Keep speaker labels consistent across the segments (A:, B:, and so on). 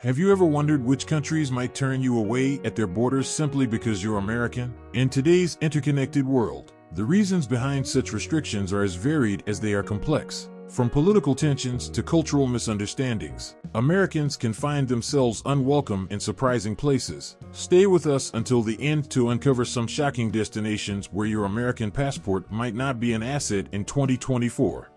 A: Have you ever wondered which countries might turn you away at their borders simply because you're American? In today's interconnected world, the reasons behind such restrictions are as varied as they are complex. From political tensions to cultural misunderstandings, Americans can find themselves unwelcome in surprising places. Stay with us until the end to uncover some shocking destinations where your American passport might not be an asset in 2024.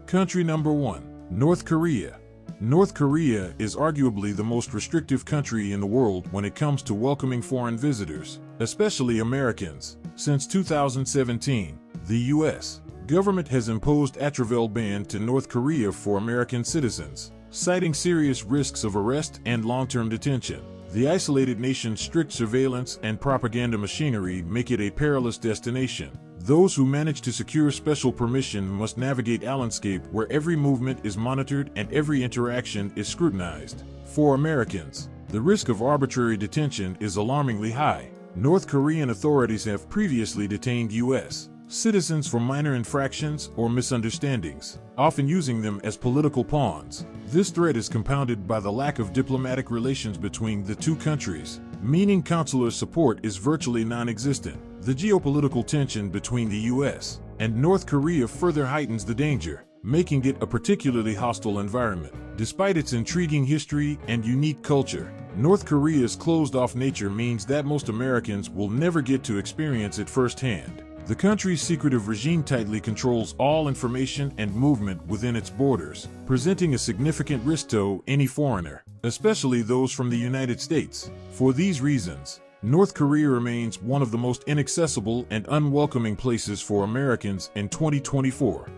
A: Country number 1. North Korea. North Korea is arguably the most restrictive country in the world when it comes to welcoming foreign visitors, especially Americans. Since 2017, the U.S. government has imposed a travel ban to North Korea for American citizens, citing serious risks of arrest and long-term detention. The isolated nation's strict surveillance and propaganda machinery make it a perilous destination. Those who manage to secure special permission must navigate a landscape where every movement is monitored and every interaction is scrutinized. For Americans, the risk of arbitrary detention is alarmingly high. North Korean authorities have previously detained U.S. citizens for minor infractions or misunderstandings, often using them as political pawns. This threat is compounded by the lack of diplomatic relations between the two countries, meaning consular support is virtually non-existent. The geopolitical tension between the U.S. and North Korea further heightens the danger, making it a particularly hostile environment. Despite its intriguing history and unique culture, North Korea's closed-off nature means that most Americans will never get to experience it firsthand. The country's secretive regime tightly controls all information and movement within its borders, presenting a significant risk to any foreigner, especially those from the United States. For these reasons, North Korea remains one of the most inaccessible and unwelcoming places for Americans in 2024.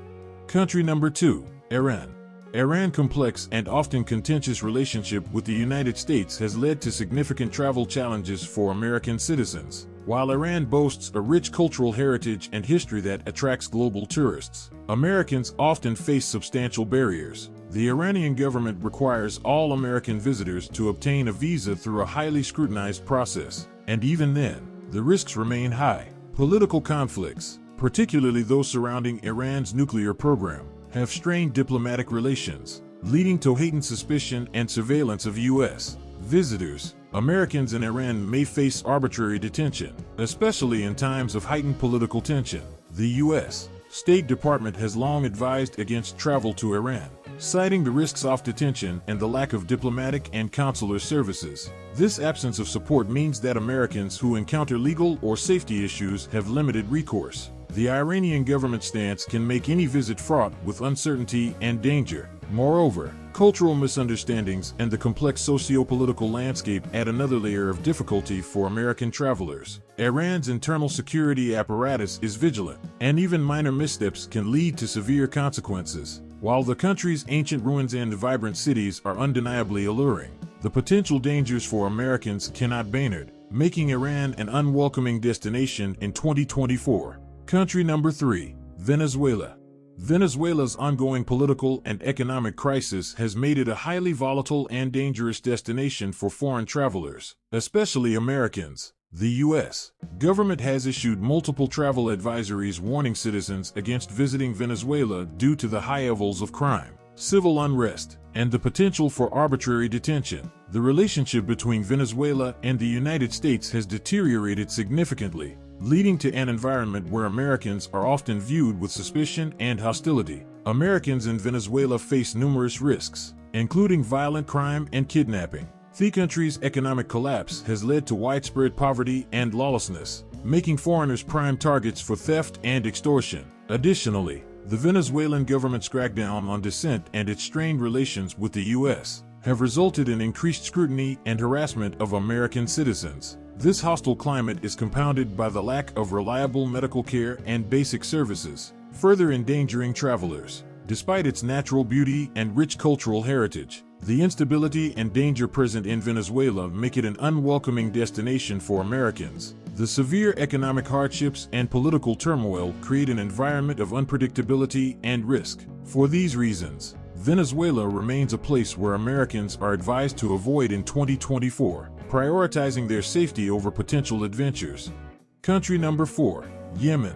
A: Country number 2. Iran. Iran's complex and often contentious relationship with the United States has led to significant travel challenges for American citizens. While Iran boasts a rich cultural heritage and history that attracts global tourists, Americans often face substantial barriers. The Iranian government requires all American visitors to obtain a visa through a highly scrutinized process, and even then, the risks remain high. Political conflicts, particularly those surrounding Iran's nuclear program, have strained diplomatic relations, leading to heightened suspicion and surveillance of U.S. visitors. Americans in Iran may face arbitrary detention, especially in times of heightened political tension. The U.S. State Department has long advised against travel to Iran, citing the risks of detention and the lack of diplomatic and consular services. This absence of support means that Americans who encounter legal or safety issues have limited recourse. The Iranian government stance can make any visit fraught with uncertainty and danger. Moreover, cultural misunderstandings and the complex socio-political landscape add another layer of difficulty for American travelers. Iran's internal security apparatus is vigilant, and even minor missteps can lead to severe consequences. While the country's ancient ruins and vibrant cities are undeniably alluring, the potential dangers for Americans cannot be ignored, making Iran an unwelcoming destination in 2024. Country number 3. Venezuela. Venezuela's ongoing political and economic crisis has made it a highly volatile and dangerous destination for foreign travelers, especially Americans. The U.S. government has issued multiple travel advisories warning citizens against visiting Venezuela due to the high levels of crime, civil unrest, and the potential for arbitrary detention. The relationship between Venezuela and the United States has deteriorated significantly, leading to an environment where Americans are often viewed with suspicion and hostility. Americans in Venezuela face numerous risks, including violent crime and kidnapping. The country's economic collapse has led to widespread poverty and lawlessness, making foreigners prime targets for theft and extortion. Additionally, the Venezuelan government's crackdown on dissent and its strained relations with the U.S. have resulted in increased scrutiny and harassment of American citizens. This hostile climate is compounded by the lack of reliable medical care and basic services, further endangering travelers. Despite its natural beauty and rich cultural heritage, the instability and danger present in Venezuela make it an unwelcoming destination for Americans. The severe economic hardships and political turmoil create an environment of unpredictability and risk. For these reasons, Venezuela remains a place where Americans are advised to avoid in 2024, prioritizing their safety over potential adventures. Country number 4. Yemen.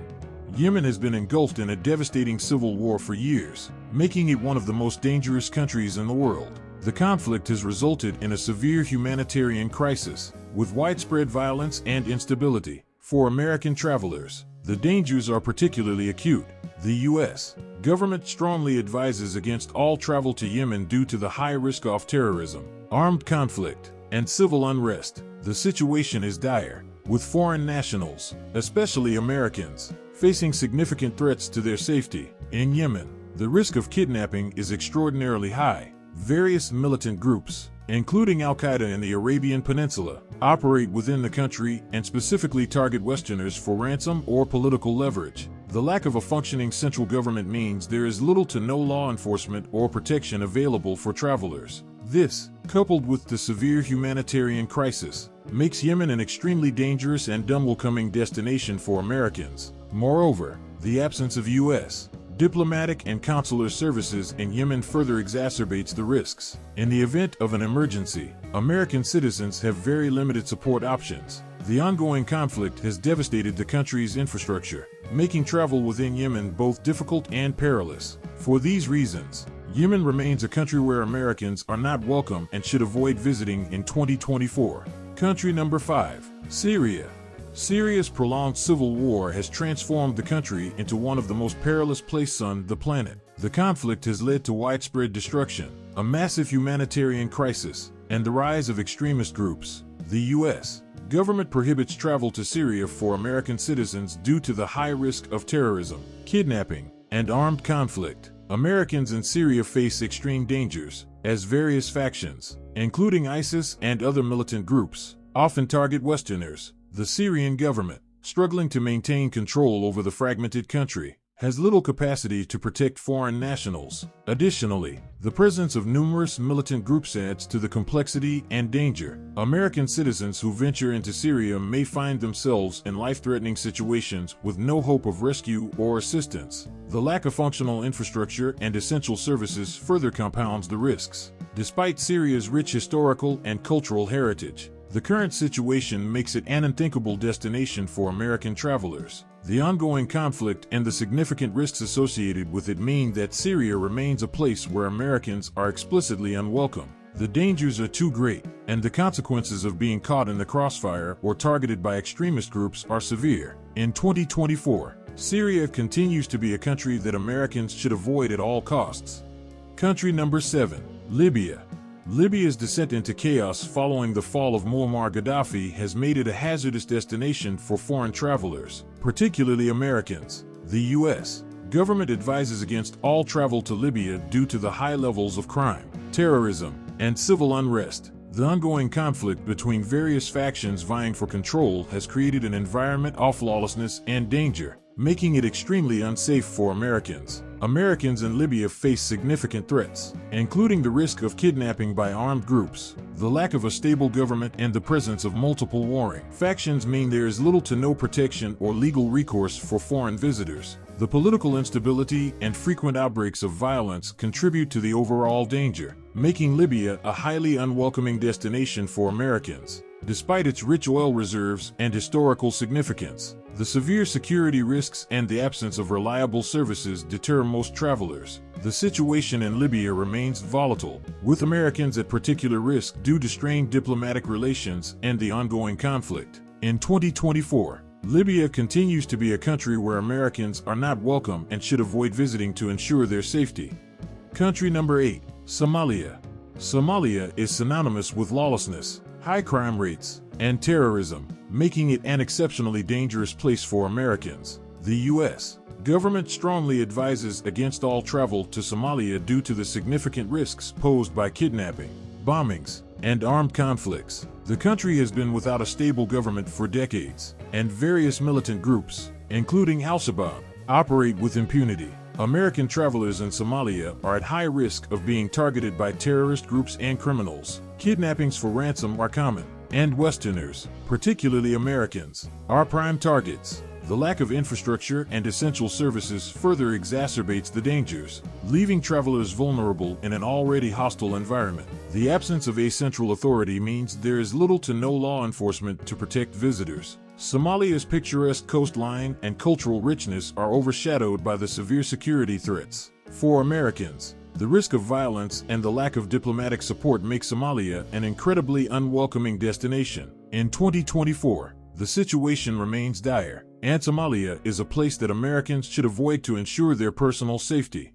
A: Yemen has been engulfed in a devastating civil war for years, making it one of the most dangerous countries in the world. The conflict has resulted in a severe humanitarian crisis, with widespread violence and instability. For American travelers, the dangers are particularly acute. The U.S. government strongly advises against all travel to Yemen due to the high risk of terrorism, armed conflict, and civil unrest. The situation is dire, with foreign nationals, especially Americans, facing significant threats to their safety. In Yemen, the risk of kidnapping is extraordinarily high. Various militant groups, including Al-Qaeda in the Arabian Peninsula, operate within the country and specifically target Westerners for ransom or political leverage. The lack of a functioning central government means there is little to no law enforcement or protection available for travelers. This, coupled with the severe humanitarian crisis, makes Yemen an extremely dangerous and unwelcoming destination for Americans. Moreover, the absence of U.S. diplomatic and consular services in Yemen further exacerbates the risks. In the event of an emergency, American citizens have very limited support options. The ongoing conflict has devastated the country's infrastructure, making travel within Yemen both difficult and perilous. For these reasons, Yemen remains a country where Americans are not welcome and should avoid visiting in 2024. Country number 5. Syria. Syria's prolonged civil war has transformed the country into one of the most perilous places on the planet. The conflict has led to widespread destruction, a massive humanitarian crisis, and the rise of extremist groups. The U.S. government prohibits travel to Syria for American citizens due to the high risk of terrorism, kidnapping, and armed conflict. Americans in Syria face extreme dangers, as various factions, including ISIS and other militant groups, often target Westerners. The Syrian government, struggling to maintain control over the fragmented country, has little capacity to protect foreign nationals. Additionally, the presence of numerous militant groups adds to the complexity and danger. American citizens who venture into Syria may find themselves in life-threatening situations with no hope of rescue or assistance. The lack of functional infrastructure and essential services further compounds the risks. Despite Syria's rich historical and cultural heritage, the current situation makes it an unthinkable destination for American travelers. The ongoing conflict and the significant risks associated with it mean that Syria remains a place where Americans are explicitly unwelcome. The dangers are too great, and the consequences of being caught in the crossfire or targeted by extremist groups are severe. In 2024, Syria continues to be a country that Americans should avoid at all costs. Country number 7. Libya. Libya's descent into chaos following the fall of Muammar Gaddafi has made it a hazardous destination for foreign travelers, particularly Americans. The U.S. government advises against all travel to Libya due to the high levels of crime, terrorism, and civil unrest. The ongoing conflict between various factions vying for control has created an environment of lawlessness and danger, making it extremely unsafe for Americans. Americans in Libya face significant threats, including the risk of kidnapping by armed groups. The lack of a stable government and the presence of multiple warring factions mean there is little to no protection or legal recourse for foreign visitors. The political instability and frequent outbreaks of violence contribute to the overall danger, making Libya a highly unwelcoming destination for Americans. Despite its rich oil reserves and historical significance, the severe security risks and the absence of reliable services deter most travelers. The situation in Libya remains volatile, with Americans at particular risk due to strained diplomatic relations and the ongoing conflict. In 2024, Libya continues to be a country where Americans are not welcome and should avoid visiting to ensure their safety. Country number 8. Somalia. Somalia is synonymous with lawlessness, high crime rates, and terrorism, making it an exceptionally dangerous place for Americans. The U.S. government strongly advises against all travel to Somalia due to the significant risks posed by kidnapping, bombings, and armed conflicts. The country has been without a stable government for decades, and various militant groups, including Al-Shabaab, operate with impunity. American travelers in Somalia are at high risk of being targeted by terrorist groups and criminals. Kidnappings for ransom are common, and Westerners, particularly Americans, are prime targets. The lack of infrastructure and essential services further exacerbates the dangers, leaving travelers vulnerable in an already hostile environment. The absence of a central authority means there is little to no law enforcement to protect visitors. Somalia's picturesque coastline and cultural richness are overshadowed by the severe security threats. For Americans, The risk of violence and the lack of diplomatic support make Somalia an incredibly unwelcoming destination. In 2024, the situation remains dire, and Somalia is a place that Americans should avoid to ensure their personal safety.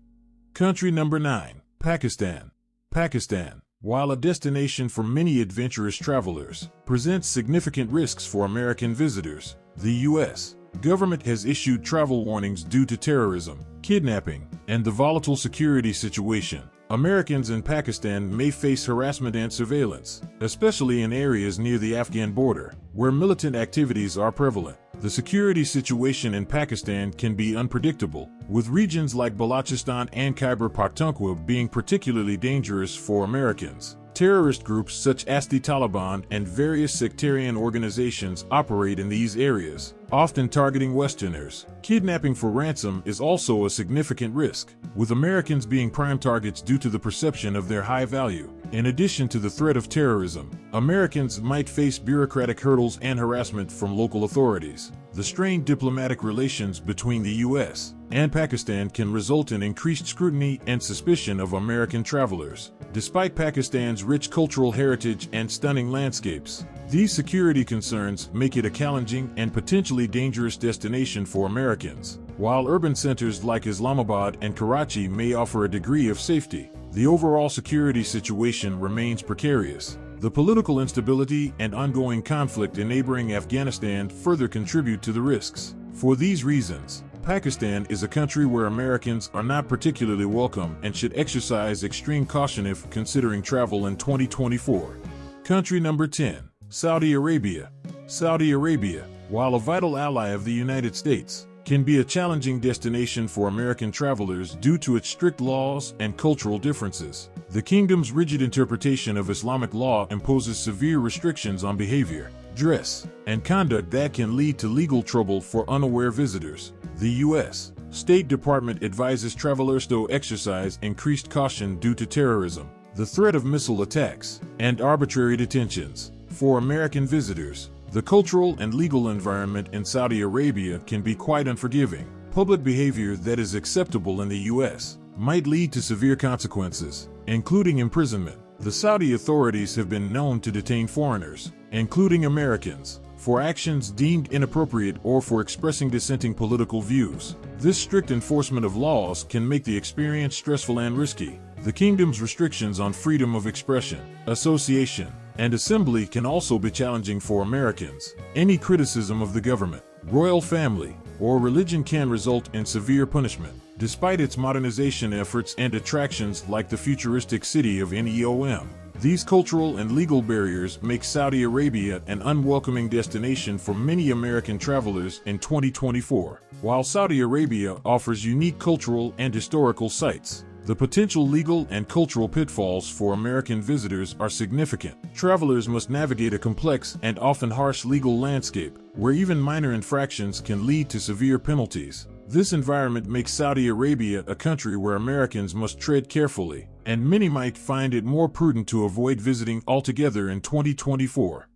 A: Country number 9, Pakistan. Pakistan, while a destination for many adventurous travelers, presents significant risks for American visitors. The U.S. government has issued travel warnings due to terrorism, kidnapping, and the volatile security situation. Americans in Pakistan may face harassment and surveillance, especially in areas near the Afghan border, where militant activities are prevalent. The security situation in Pakistan can be unpredictable, with regions like Balochistan and Khyber Pakhtunkhwa being particularly dangerous for Americans. Terrorist groups such as the Taliban and various sectarian organizations operate in these areas, often targeting Westerners. Kidnapping for ransom is also a significant risk, with Americans being prime targets due to the perception of their high value. In addition to the threat of terrorism, Americans might face bureaucratic hurdles and harassment from local authorities. The strained diplomatic relations between the U.S. and Pakistan can result in increased scrutiny and suspicion of American travelers. Despite Pakistan's rich cultural heritage and stunning landscapes, these security concerns make it a challenging and potentially dangerous destination for Americans. While urban centers like Islamabad and Karachi may offer a degree of safety, the overall security situation remains precarious. The political instability and ongoing conflict in neighboring Afghanistan further contribute to the risks. For these reasons, Pakistan is a country where Americans are not particularly welcome and should exercise extreme caution if considering travel in 2024. Country number 10, Saudi Arabia. Saudi Arabia, while a vital ally of the United States, can be a challenging destination for American travelers due to its strict laws and cultural differences. The kingdom's rigid interpretation of Islamic law imposes severe restrictions on behavior, dress, and conduct that can lead to legal trouble for unaware visitors. The U.S. State Department advises travelers to exercise increased caution due to terrorism, the threat of missile attacks, and arbitrary detentions. For American visitors, the cultural and legal environment in Saudi Arabia can be quite unforgiving. Public behavior that is acceptable in the U.S. might lead to severe consequences, including imprisonment. The Saudi authorities have been known to detain foreigners, including Americans, for actions deemed inappropriate or for expressing dissenting political views. This strict enforcement of laws can make the experience stressful and risky. The kingdom's restrictions on freedom of expression, association, and assembly can also be challenging for Americans. Any criticism of the government, royal family, or religion can result in severe punishment. Despite its modernization efforts and attractions like the futuristic city of Neom, these cultural and legal barriers make Saudi Arabia an unwelcoming destination for many American travelers in 2024. While Saudi Arabia offers unique cultural and historical sites, the potential legal and cultural pitfalls for American visitors are significant. Travelers must navigate a complex and often harsh legal landscape, where even minor infractions can lead to severe penalties. This environment makes Saudi Arabia a country where Americans must tread carefully, and many might find it more prudent to avoid visiting altogether in 2024.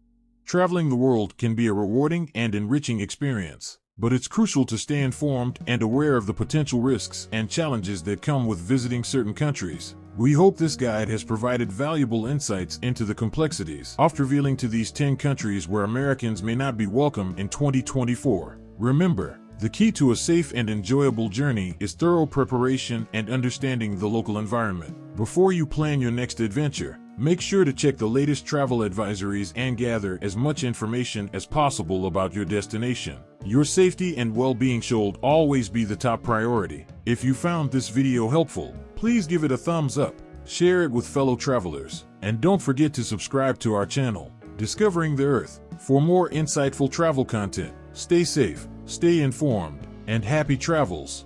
A: Traveling the world can be a rewarding and enriching experience, but it's crucial to stay informed and aware of the potential risks and challenges that come with visiting certain countries. We hope this guide has provided valuable insights into the complexities of traveling to these 10 countries where Americans may not be welcome in 2024. Remember, the key to a safe and enjoyable journey is thorough preparation and understanding the local environment. Before you plan your next adventure, make sure to check the latest travel advisories and gather as much information as possible about your destination. Your safety and well-being should always be the top priority. If you found this video helpful, please give it a thumbs up, share it with fellow travelers, and don't forget to subscribe to our channel, Discovering the Earth, for more insightful travel content. Stay safe, stay informed, and happy travels.